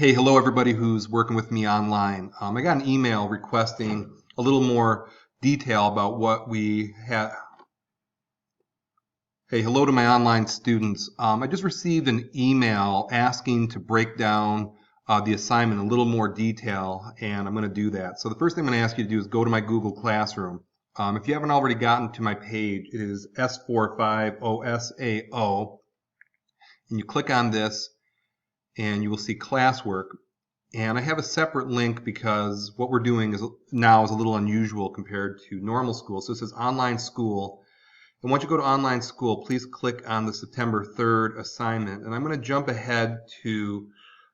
Hey, hello everybody who's working with me online. I got an email requesting a little more detail about what we had. Hey, hello to my online students. I just received an email asking to break down the assignment in a little more detail, and I'm going to do that. So the first thing I'm going to ask you to do is go to my Google Classroom. If you haven't already gotten to my page, it is S45OSAO, and you click on this, and you will see classwork. And I have a separate link because what we're doing now is a little unusual compared to normal school. So it says online school. And once you go to online school, please click on the September 3rd assignment. And I'm going to jump ahead to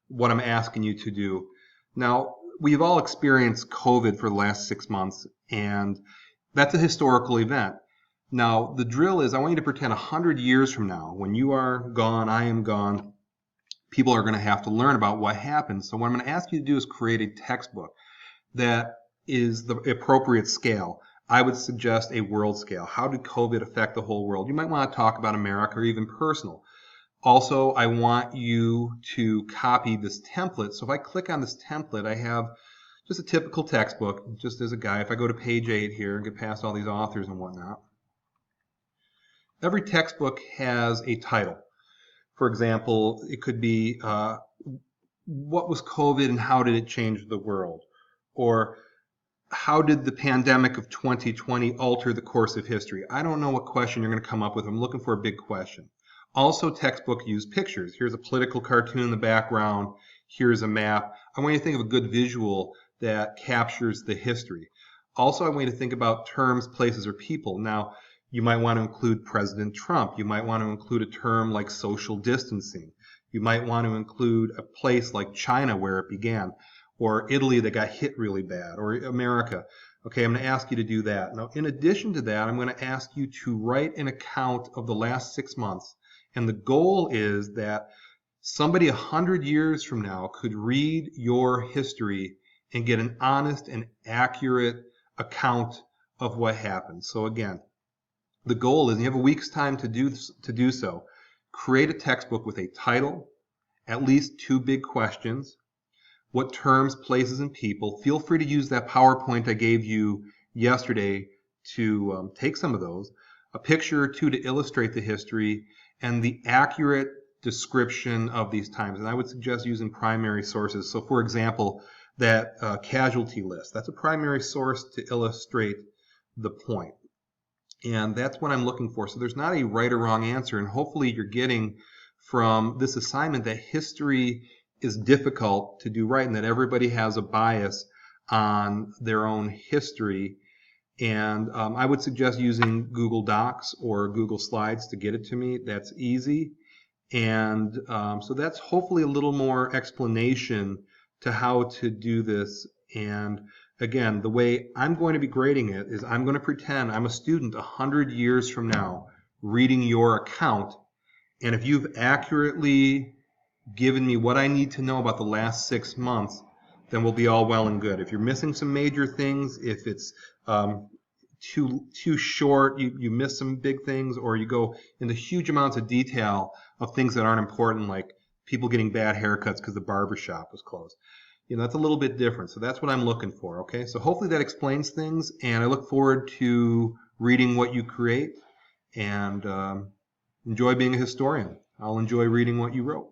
what I'm asking you to do. Now, we've all experienced COVID for the last 6 months, and that's a historical event. Now, the drill is I want you to pretend 100 years from now, when you are gone, I am gone, people are going to have to learn about what happened. So what I'm going to ask you to do is create a textbook that is the appropriate scale. I would suggest a world scale. How did COVID affect the whole world? You might want to talk about America or even personal. Also, I want you to copy this template. So if I click on this template, I have just a typical textbook, just as a guide. If I go to page 8 here and get past all these authors and whatnot, every textbook has a title. For example, it could be what was COVID and how did it change the world? Or how did the pandemic of 2020 alter the course of history? I don't know what question you're going to come up with. I'm looking for a big question. Also, textbook use pictures. Here's a political cartoon in the background. Here's a map. I want you to think of a good visual that captures the history. Also, I want you to think about terms, places, or people. Now, you might want to include President Trump. You might want to include a term like social distancing. You might want to include a place like China where it began, or Italy that got hit really bad, or America. Okay, I'm going to ask you to do that. Now, in addition to that, I'm going to ask you to write an account of the last 6 months. And the goal is that somebody 100 years from now could read your history and get an honest and accurate account of what happened. So again, the goal is, and you have a week's time to do so, create a textbook with a title, at least 2 big questions, what terms, places, and people. Feel free to use that PowerPoint I gave you yesterday to take some of those, a picture or 2 to illustrate the history, and the accurate description of these times. And I would suggest using primary sources. So for example, that casualty list, that's a primary source to illustrate the point. And that's what I'm looking for. So there's not a right or wrong answer. And hopefully you're getting from this assignment that history is difficult to do right and that everybody has a bias on their own history. And I would suggest using Google Docs or Google Slides to get it to me. That's easy. And so that's hopefully a little more explanation to how to do this. And again, the way I'm going to be grading it is I'm going to pretend I'm a student 100 years from now reading your account. And if you've accurately given me what I need to know about the last 6 months, then we'll be all well and good. If you're missing some major things, if it's too short, you miss some big things, or you go into huge amounts of detail of things that aren't important, like people getting bad haircuts because the barber shop was closed. That's a little bit different. So that's what I'm looking for, okay? So hopefully that explains things, and I look forward to reading what you create, and enjoy being a historian. I'll enjoy reading what you wrote.